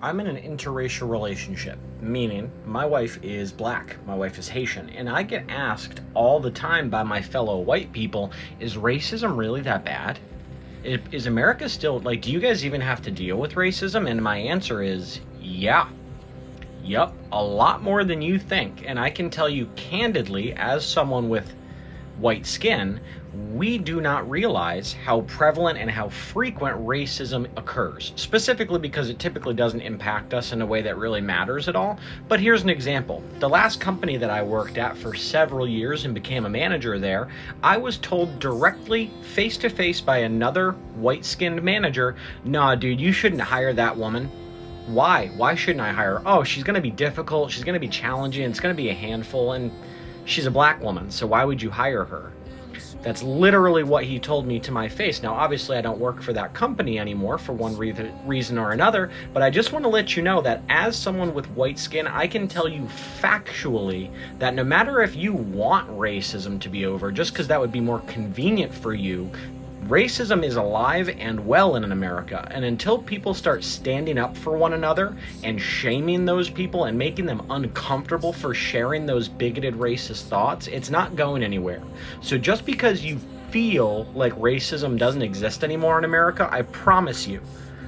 I'm in an interracial relationship, meaning my wife is black, my wife is Haitian, and I get asked all the time by my fellow white people, is racism really that bad? Is America still, like, do you guys even have to deal with racism? And my answer is, yeah. Yep, a lot more than you think. And I can tell you candidly, as someone with white skin, we do not realize how prevalent and how frequent racism occurs, specifically because it typically doesn't impact us in a way that really matters at all. But here's an example. The last company that I worked at for several years and became a manager there, I was told directly, face to face by another white-skinned manager, nah, dude, you shouldn't hire that woman. Why? Why shouldn't I hire her? Oh, she's going to be difficult, she's going to be challenging, it's going to be a handful, and she's a black woman, so why would you hire her? That's literally what he told me to my face. Now, obviously, I don't work for that company anymore for one reason or another, but I just want to let you know that as someone with white skin, I can tell you factually that no matter if you want racism to be over, just because that would be more convenient for you, racism is alive and well in America, and until people start standing up for one another and shaming those people and making them uncomfortable for sharing those bigoted racist thoughts, it's not going anywhere. So just because you feel like racism doesn't exist anymore in America, I promise you,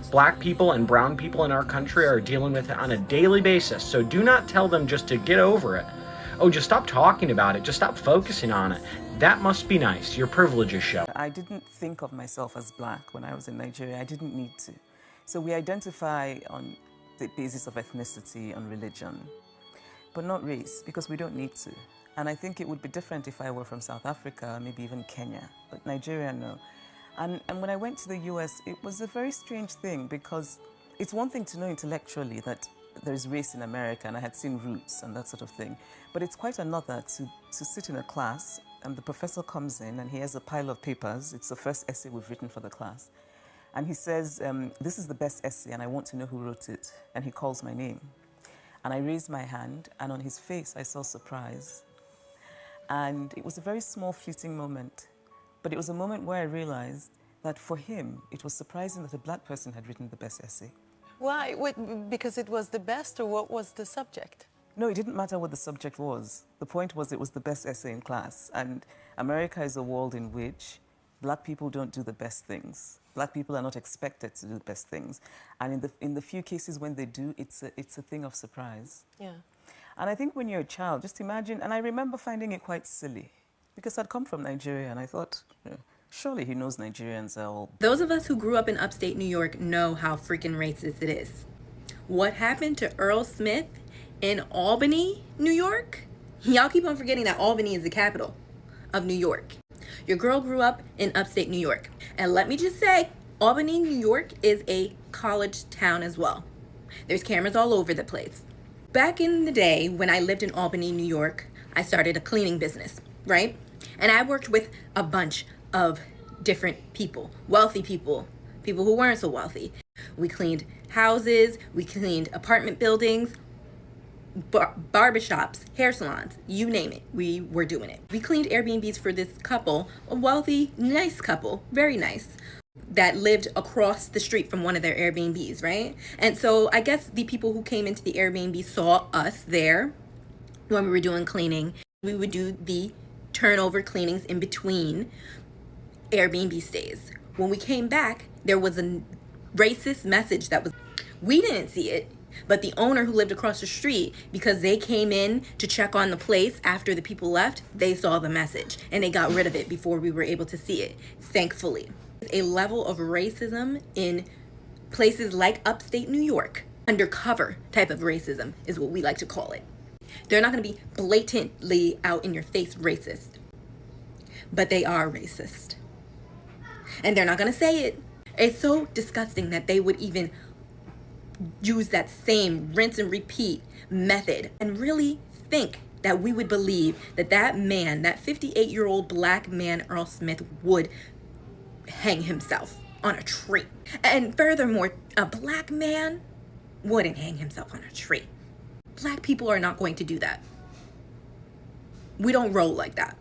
black people and brown people in our country are dealing with it on a daily basis. So do not tell them just to get over it. Oh, just stop talking about it. Just stop focusing on it. That must be nice. Your privileges show. I didn't think of myself as black when I was in Nigeria. I didn't need to. So we identify on the basis of ethnicity and religion, but not race, because we don't need to. And I think it would be different if I were from South Africa, maybe even Kenya, but Nigeria, no. And when I went to the US, it was a very strange thing, because it's one thing to know intellectually that there's race in America, and I had seen Roots and that sort of thing. But it's quite another to sit in a class, and the professor comes in, and he has a pile of papers. It's the first essay we've written for the class. And he says, this is the best essay, and I want to know who wrote it. And he calls my name. And I raised my hand, and on his face, I saw surprise. And it was a very small, fleeting moment. But it was a moment where I realized that for him, it was surprising that a black person had written the best essay. Why? Because it was the best, or what was the subject? No, it didn't matter what the subject was. The point was it was the best essay in class. And America is a world in which black people don't do the best things. Black people are not expected to do the best things. And in the few cases when they do, it's a thing of surprise. Yeah. And I think when you're a child, just imagine, and I remember finding it quite silly, because I'd come from Nigeria, and I thought, surely he knows Nigerians are all... Those of us who grew up in upstate New York know how freaking racist it is. What happened to Earl Smith in Albany, New York? Y'all keep on forgetting that Albany is the capital of New York. Your girl grew up in upstate New York. And let me just say, Albany, New York is a college town as well. There's cameras all over the place. Back in the day when I lived in Albany, New York, I started a cleaning business, right? And I worked with a bunch of different people, wealthy people, people who weren't so wealthy. We cleaned houses, we cleaned apartment buildings, barbershops, hair salons, you name it, we were doing it. We cleaned Airbnbs for this couple, a wealthy, nice couple, very nice, that lived across the street from one of their Airbnbs, right? And so I guess the people who came into the Airbnb saw us there when we were doing cleaning. We would do the turnover cleanings in between Airbnb stays. When we came back, there was a racist message that was, we didn't see it, but the owner who lived across the street, because they came in to check on the place after the people left, they saw the message and they got rid of it before we were able to see it, thankfully. A level of racism in places like upstate New York, undercover type of racism is what we like to call it. They're not going to be blatantly out in your face racist, but they are racist. And they're not going to say it. It's so disgusting that they would even use that same rinse and repeat method and really think that we would believe that that man, that 58-year-old black man, Earl Smith, would hang himself on a tree. And furthermore, a black man wouldn't hang himself on a tree. Black people are not going to do that. We don't roll like that.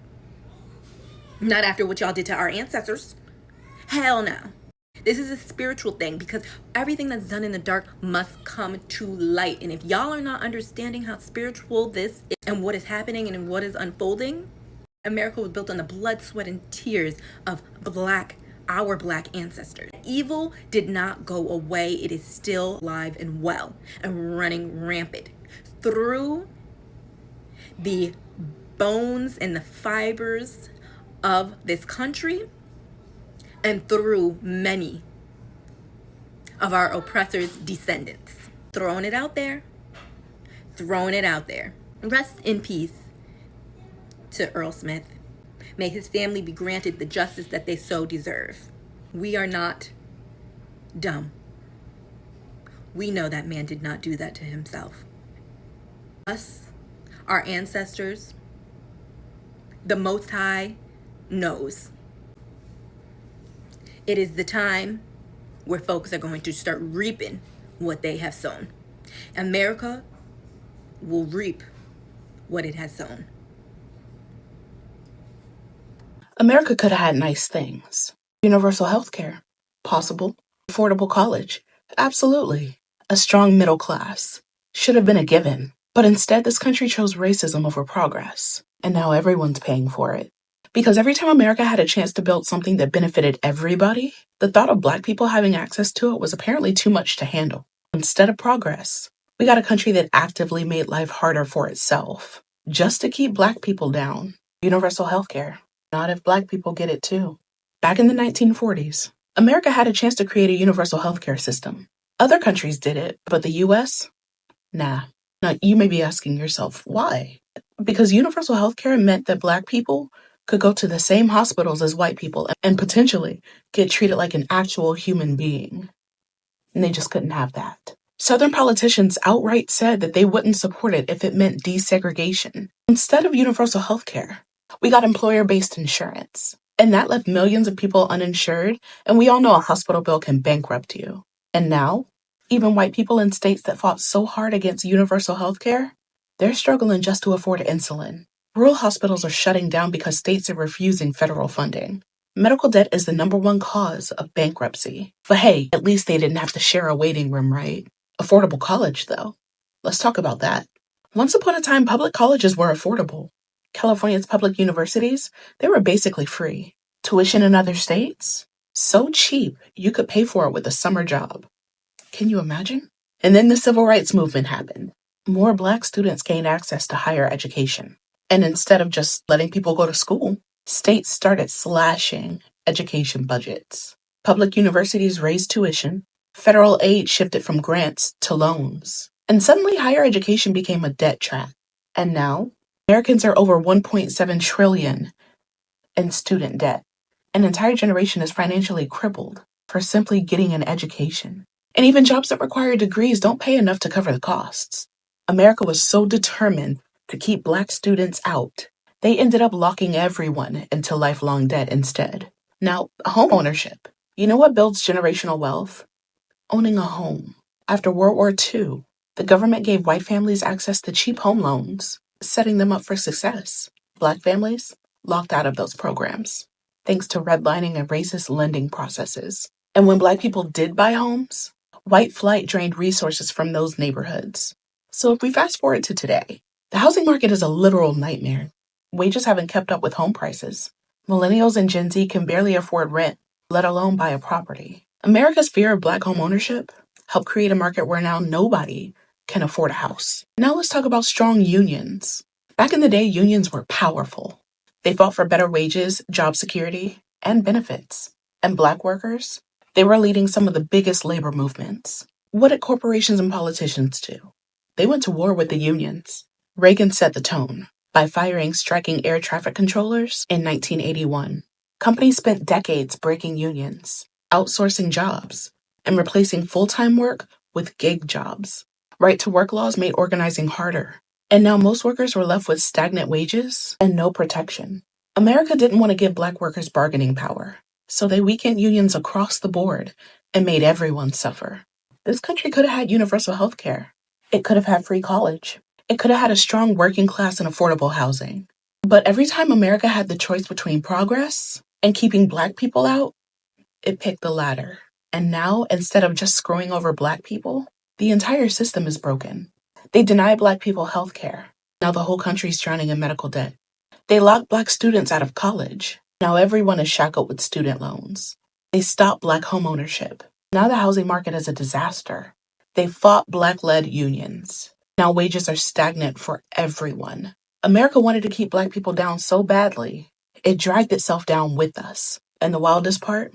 Not after what y'all did to our ancestors. Hell no. This is a spiritual thing because everything that's done in the dark must come to light. And if y'all are not understanding how spiritual this is and what is happening and what is unfolding, America was built on the blood, sweat, and tears of our black ancestors. Evil did not go away. It is still alive and well and running rampant through the bones and the fibers of this country and through many of our oppressors' descendants. Throwing it out there. Rest in peace to Earl Smith. May his family be granted the justice that they so deserve. We are not dumb. We know that man did not do that to himself. Us, our ancestors, the Most High knows. It is the time where folks are going to start reaping what they have sown. America will reap what it has sown. America could have had nice things. Universal health care. Possible. Affordable college. Absolutely. A strong middle class. Should have been a given. But instead, this country chose racism over progress. And now everyone's paying for it. Because every time America had a chance to build something that benefited everybody, the thought of Black people having access to it was apparently too much to handle. Instead of progress, we got a country that actively made life harder for itself, just to keep Black people down. Universal health care. Not if Black people get it too. Back in the 1940s, America had a chance to create a universal healthcare system. Other countries did it, but the US? Nah. Now, you may be asking yourself, why? Because universal healthcare meant that Black people could go to the same hospitals as white people and potentially get treated like an actual human being. And they just couldn't have that. Southern politicians outright said that they wouldn't support it if it meant desegregation. Instead of universal healthcare, we got employer-based insurance. And that left millions of people uninsured, and we all know a hospital bill can bankrupt you. And now, even white people in states that fought so hard against universal healthcare, they're struggling just to afford insulin. Rural hospitals are shutting down because states are refusing federal funding. Medical debt is the #1 cause of bankruptcy. But hey, at least they didn't have to share a waiting room, right? Affordable college, though. Let's talk about that. Once upon a time, public colleges were affordable. California's public universities, they were basically free. Tuition in other states? So cheap, you could pay for it with a summer job. Can you imagine? And then the civil rights movement happened. More Black students gained access to higher education. And instead of just letting people go to school, states started slashing education budgets. Public universities raised tuition. Federal aid shifted from grants to loans. And suddenly higher education became a debt trap. And now, Americans are over $1.7 trillion in student debt. An entire generation is financially crippled for simply getting an education. And even jobs that require degrees don't pay enough to cover the costs. America was so determined to keep Black students out, they ended up locking everyone into lifelong debt instead. Now, home ownership. You know what builds generational wealth? Owning a home. After World War II, the government gave white families access to cheap home loans, setting them up for success. Black families locked out of those programs, thanks to redlining and racist lending processes. And when Black people did buy homes, white flight drained resources from those neighborhoods. So if we fast forward to today, the housing market is a literal nightmare. Wages haven't kept up with home prices. Millennials and Gen Z can barely afford rent, let alone buy a property. America's fear of Black home ownership helped create a market where now nobody can afford a house. Now let's talk about strong unions. Back in the day, unions were powerful. They fought for better wages, job security, and benefits. And Black workers, they were leading some of the biggest labor movements. What did corporations and politicians do? They went to war with the unions. Reagan set the tone by firing striking air traffic controllers in 1981. Companies spent decades breaking unions, outsourcing jobs, and replacing full-time work with gig jobs. Right-to-work laws made organizing harder. And now most workers were left with stagnant wages and no protection. America didn't want to give Black workers bargaining power, so they weakened unions across the board and made everyone suffer. This country could have had universal health care. It could have had free college. It could have had a strong working class and affordable housing. But every time America had the choice between progress and keeping Black people out, it picked the latter. And now, instead of just screwing over Black people, the entire system is broken. They deny Black people health care. Now the whole country's drowning in medical debt. They lock Black students out of college. Now everyone is shackled with student loans. They stopped Black homeownership. Now the housing market is a disaster. They fought Black-led unions. Now wages are stagnant for everyone. America wanted to keep Black people down so badly, it dragged itself down with us. And the wildest part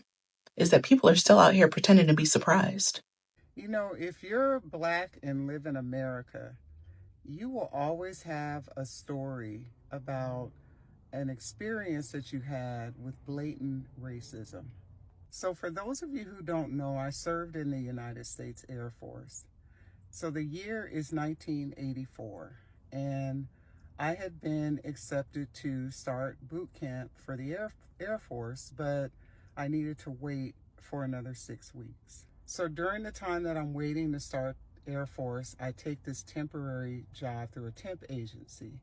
is that people are still out here pretending to be surprised. You know, if you're Black and live in America, you will always have a story about an experience that you had with blatant racism. So, for those of you who don't know, I served in the United States Air Force. So, the year is 1984, and I had been accepted to start boot camp for the Air Force, but I needed to wait for another 6 weeks. So, during the time that I'm waiting to start Air Force, I take this temporary job through a temp agency.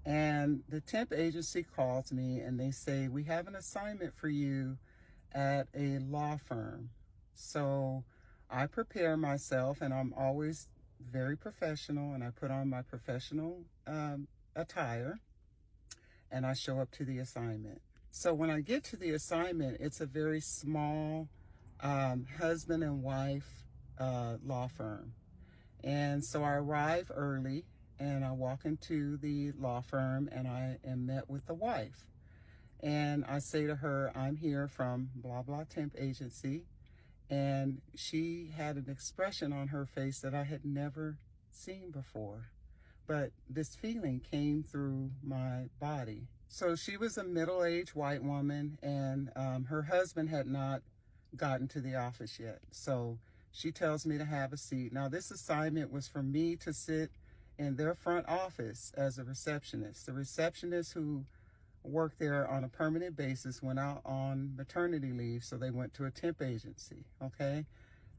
And the temp agency calls me and they say, "We have an assignment for you at a law firm." So I prepare myself, and I'm always very professional, and I put on my professional attire, and I show up to the assignment. So when I get to the assignment, it's a very small husband and wife law firm. And so I arrive early and I walk into the law firm and I am met with the wife. And I say to her, "I'm here from blah, blah temp agency." And she had an expression on her face that I had never seen before. But this feeling came through my body. So she was a middle-aged white woman, and her husband had not gotten to the office yet. So she tells me to have a seat. Now, this assignment was for me to sit in their front office as a receptionist. The receptionist who worked there on a permanent basis went out on maternity leave, so they went to a temp agency, okay?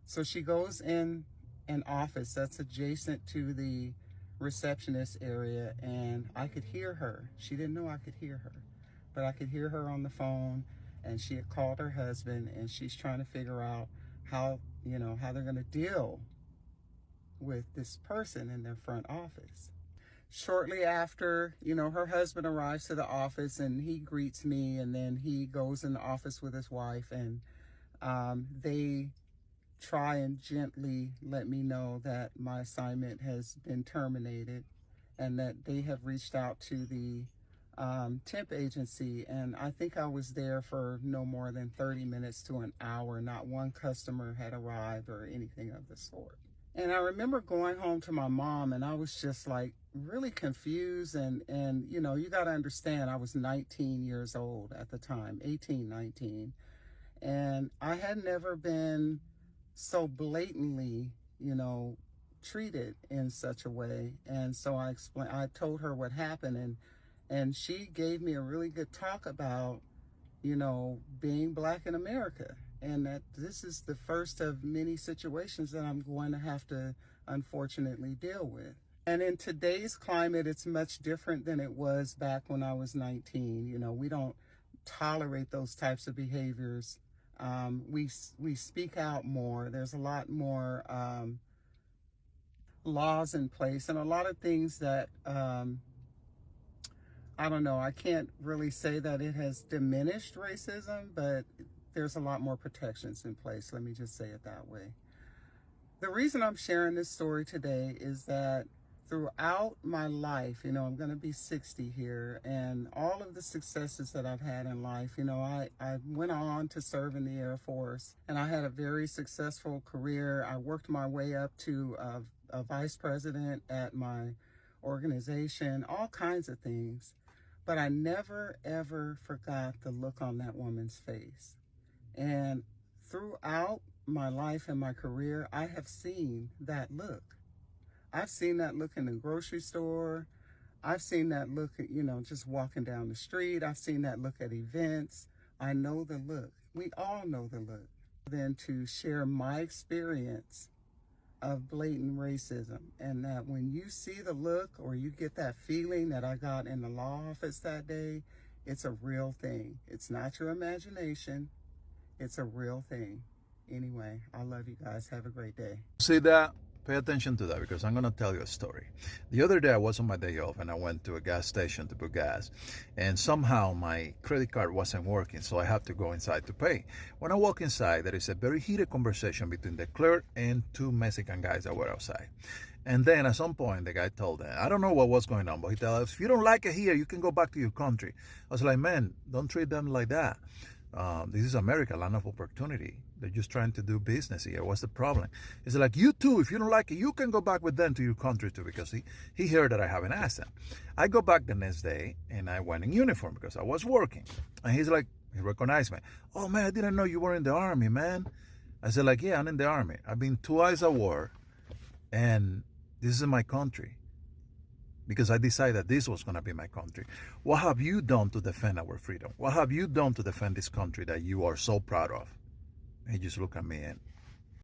So she goes in an office that's adjacent to the receptionist area, and I could hear her. She didn't know I could hear her, but I could hear her on the phone, and she had called her husband, and she's trying to figure out how they're going to deal with this person in their front office. Shortly after, her husband arrives to the office and he greets me, and then he goes in the office with his wife, and they try and gently let me know that my assignment has been terminated and that they have reached out to the temp agency. And I think I was there for no more than 30 minutes to an hour. Not one customer had arrived or anything of the sort. And I remember going home to my mom, and I was just like really confused. And you got to understand, I was 19 years old at the time, 18, 19. And I had never been so blatantly, treated in such a way. And so I told her what happened, and she gave me a really good talk about, being Black in America, and that this is the first of many situations that I'm going to have to unfortunately deal with. And in today's climate, it's much different than it was back when I was 19. We don't tolerate those types of behaviors. We speak out more. There's a lot more laws in place, and a lot of things that I don't know. I can't really say that it has diminished racism, but there's a lot more protections in place. Let me just say it that way. The reason I'm sharing this story today is that throughout my life, I'm going to be 60 here, and all of the successes that I've had in life, I went on to serve in the Air Force, and I had a very successful career. I worked my way up to a vice president at my organization, all kinds of things. But I never, ever forgot the look on that woman's face. And throughout my life and my career, I have seen that look. I've seen that look in the grocery store. I've seen that look at, just walking down the street. I've seen that look at events. I know the look. We all know the look. Then to share my experience of blatant racism, and that when you see the look or you get that feeling that I got in the law office that day, it's a real thing. It's not your imagination. It's a real thing. Anyway, I love you guys. Have a great day. See that? Pay attention to that because I'm going to tell you a story. The other day I was on my day off and I went to a gas station to put gas, and somehow my credit card wasn't working, so I had to go inside to pay. When I walk inside, there is a very heated conversation between the clerk and two Mexican guys that were outside. And then at some point, the guy told them, I don't know what was going on, but he told us, if you don't like it here, you can go back to your country. I was like, man, don't treat them like that. This is America, land of opportunity. They're just trying to do business here. What's the problem? It's like, you too, if you don't like it, you can go back with them to your country too, because he heard that I haven't asked him. I go back the next day, and I went in uniform because I was working. And he's like, he recognized me. Oh, man, I didn't know you were in the Army, man. I said, like, yeah, I'm in the Army. I've been twice at war, and this is my country because I decided this was going to be my country. What have you done to defend our freedom? What have you done to defend this country that you are so proud of? And he just looked at me and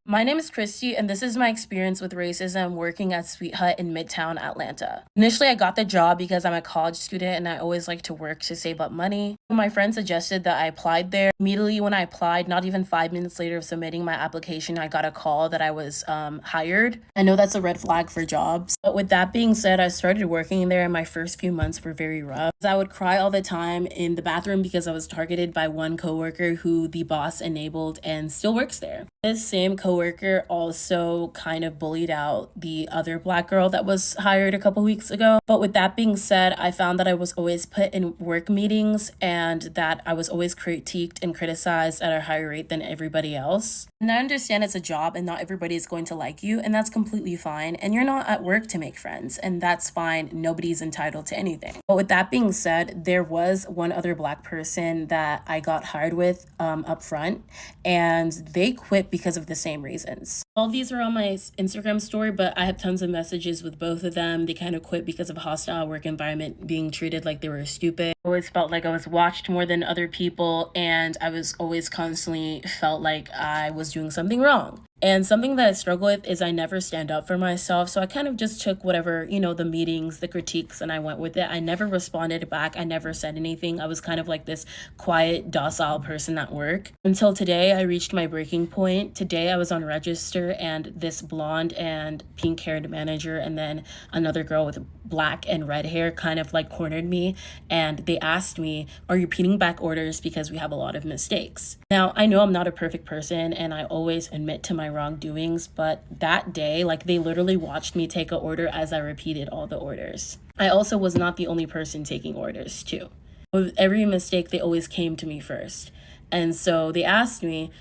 My name is Christy, and this is my experience with racism working at Sweet Hut in Midtown Atlanta. Initially, I got the job because I'm a college student and I always like to work to save up money. My friend suggested that I applied there. Immediately when I applied, not even 5 minutes later of submitting my application, I got a call that I was hired. I know that's a red flag for jobs. But with that being said, I started working there and my first few months were very rough. I would cry all the time in the bathroom because I was targeted by one coworker who the boss enabled and still works there. This same coworker also kind of bullied out the other Black girl that was hired a couple weeks ago. But with that being said, I found that I was always put in work meetings and that I was always critiqued and criticized at a higher rate than everybody else. And I understand it's a job and not everybody is going to like you, and that's completely fine. And you're not at work to make friends, and that's fine. Nobody's entitled to anything. But with that being said, there was one other Black person that I got hired with up front, and they quit because of the same reasons. All these are on my Instagram story, but I have tons of messages with both of them. They kind of quit because of a hostile work environment, being treated like they were stupid. I always felt like I was watched more than other people, and I was always constantly felt like I was doing something wrong. And something that I struggle with is I never stand up for myself. So I kind of just took whatever, the meetings, the critiques, and I went with it. I never responded back. I never said anything. I was kind of like this quiet, docile person at work. Until today, I reached my breaking point. Today, I was on register and this blonde and pink-haired manager and then another girl with black and red hair kind of like cornered me. And they asked me, are you repeating back orders because we have a lot of mistakes? Now, I know I'm not a perfect person and I always admit to my wrongdoings, but that day, they literally watched me take an order as I repeated all the orders. I also was not the only person taking orders too. With every mistake, they always came to me first. And so they asked me,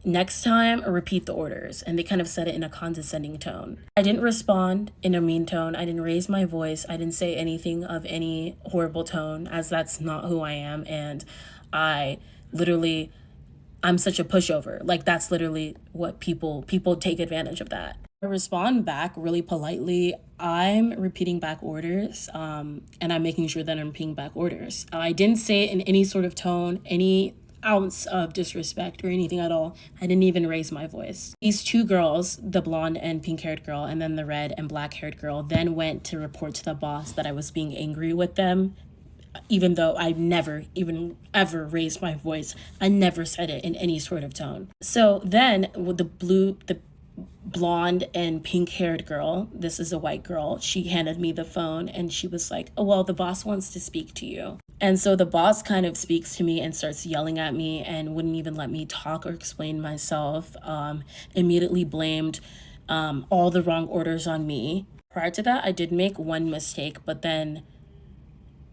next time, repeat the orders. And they kind of said it in a condescending tone. I didn't respond in a mean tone. I didn't raise my voice. I didn't say anything of any horrible tone, as that's not who I am. And I'm such a pushover. That's literally what people take advantage of that. I respond back really politely. I'm repeating back orders, and I'm making sure that I'm repeating back orders. I didn't say it in any sort of tone, any ounce of disrespect or anything at all. I didn't even raise my voice. These two girls, the blonde and pink-haired girl, and then the red and black-haired girl, then went to report to the boss that I was being angry with them, even though I never even ever raised my voice. I never said it in any sort of tone. So then with the blonde and pink-haired girl, this is a white girl, she handed me the phone and she was like, oh, well, the boss wants to speak to you. And so the boss kind of speaks to me and starts yelling at me and wouldn't even let me talk or explain myself, immediately blamed all the wrong orders on me. Prior to that, I did make one mistake, but then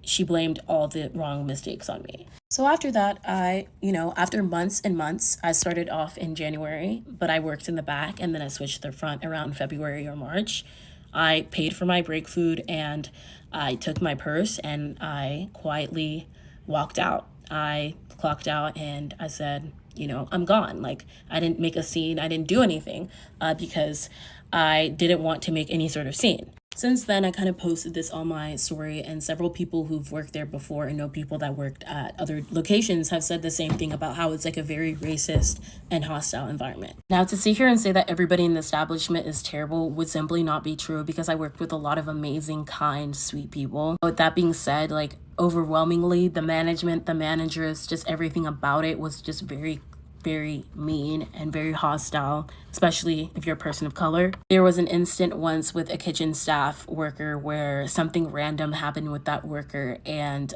she blamed all the wrong mistakes on me. So after that, after months and months, I started off in January, but I worked in the back and then I switched to the front around February or March. I paid for my break food and I took my purse and I quietly walked out. I clocked out and I said, I'm gone. I didn't make a scene. I didn't do anything because I didn't want to make any sort of scene. Since then, I kind of posted this on my story, and several people who've worked there before and know people that worked at other locations have said the same thing about how it's a very racist and hostile environment. Now, to sit here and say that everybody in the establishment is terrible would simply not be true because I worked with a lot of amazing, kind, sweet people. With that being said, overwhelmingly, the management, the managers, just everything about it was just very very mean and very hostile, especially if you're a person of color. There was an incident once with a kitchen staff worker where something random happened with that worker, and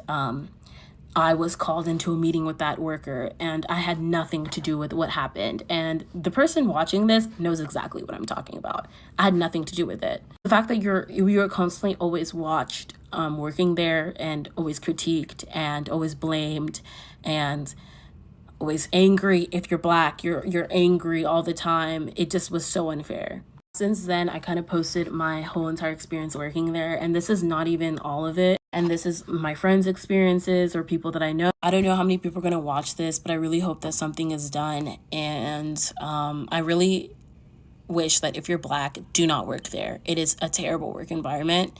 I was called into a meeting with that worker, and I had nothing to do with what happened. And the person watching this knows exactly what I'm talking about. I had nothing to do with it. The fact that you're constantly always watched, working there, and always critiqued and always blamed and always angry. If you're black, you're angry all the time. It just was so unfair. Since then, I kind of posted my whole entire experience working there, and this is not even all of it. And this is my friends' experiences or people that I know. I don't know how many people are going to watch this, but I really hope that something is done. And I really wish that if you're black, do not work there. It is a terrible work environment.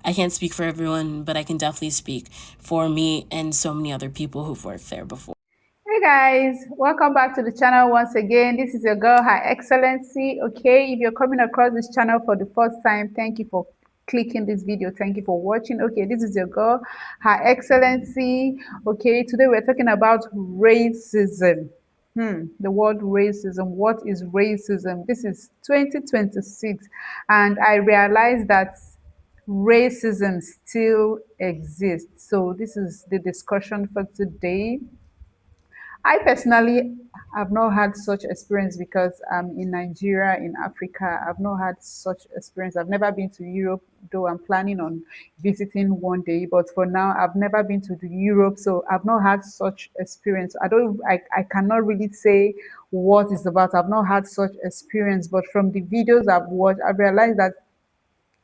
I can't speak for everyone, but I can definitely speak for me and so many other people who've worked there before. Hey guys, welcome back to the channel once again. This is your girl, Her Excellency. Okay, if you're coming across this channel for the first time, thank you for clicking this video. Thank you for watching. Okay, this is your girl, Her Excellency. Okay, today we're talking about racism. The word racism. What is racism? This is 2026, and I realized that racism still exists. So this is the discussion for today. I personally have not had such experience because I'm in Nigeria, in Africa. I've not had such experience. I've never been to Europe, though I'm planning on visiting one day. But for now, I've never been to Europe, so I've not had such experience. I cannot really say what it's about. I've not had such experience, but from the videos I've watched, I've realized that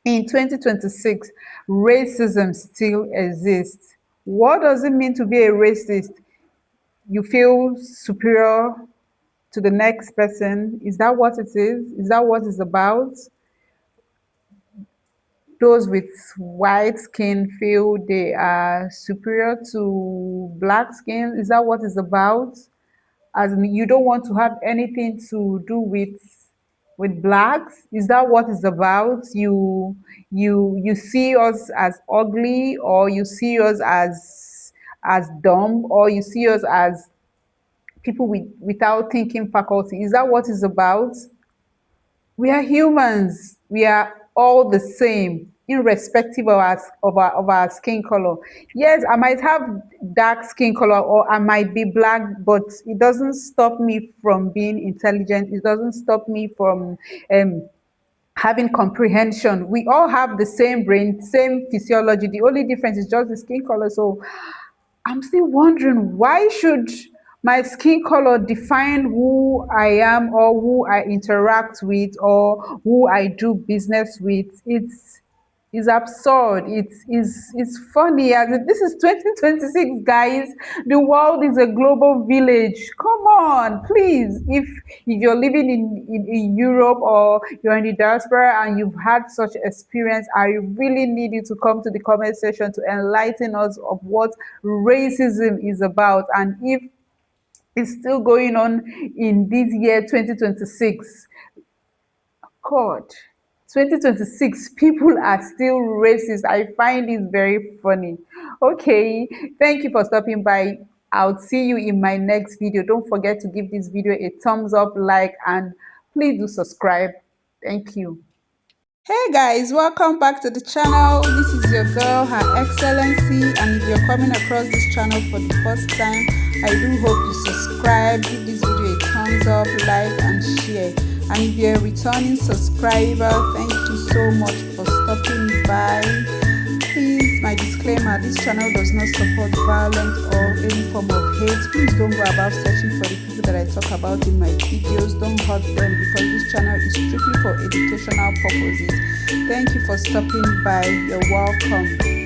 in 2026, racism still exists. What does it mean to be a racist? You feel superior to the next person. Is that what it is? Is that what it's about? Those with white skin feel they are superior to black skin. Is that what it's about? As in, you don't want to have anything to do with blacks. Is that what it's about? You see us as ugly, or you see us as dumb, or you see us as people without thinking faculty. Is that what it's about? We are humans. We are all the same, irrespective of our skin color. Yes, I might have dark skin color or I might be black, but it doesn't stop me from being intelligent. It doesn't stop me from having comprehension. We all have the same brain, same physiology. The only difference is just the skin color. So I'm still wondering, why should my skin color define who I am or who I interact with or who I do business with? It's absurd. It's funny. This is 2026, guys. The world is a global village. Come on, please. If you're living in Europe or you're in the diaspora and you've had such experience, I really need you to come to the comment section to enlighten us of what racism is about, and if it's still going on in this year 2026. God, 2026, people are still racist. I find it very funny. Okay, thank you for stopping by. I'll see you in my next video. Don't forget to give this video a thumbs up, like, and please do subscribe. Thank you. Hey guys, welcome back to the channel. This is your girl, Her Excellency, and if you're coming across this channel for the first time, I do hope you subscribe, give this video a thumbs up, like, and share. And if you're a returning subscriber, thank you so much for stopping by. Please, my disclaimer, this channel does not support violence or any form of hate. Please don't go about searching for the people that I talk about in my videos. Don't hurt them, because this channel is strictly for educational purposes. Thank you for stopping by. You're welcome.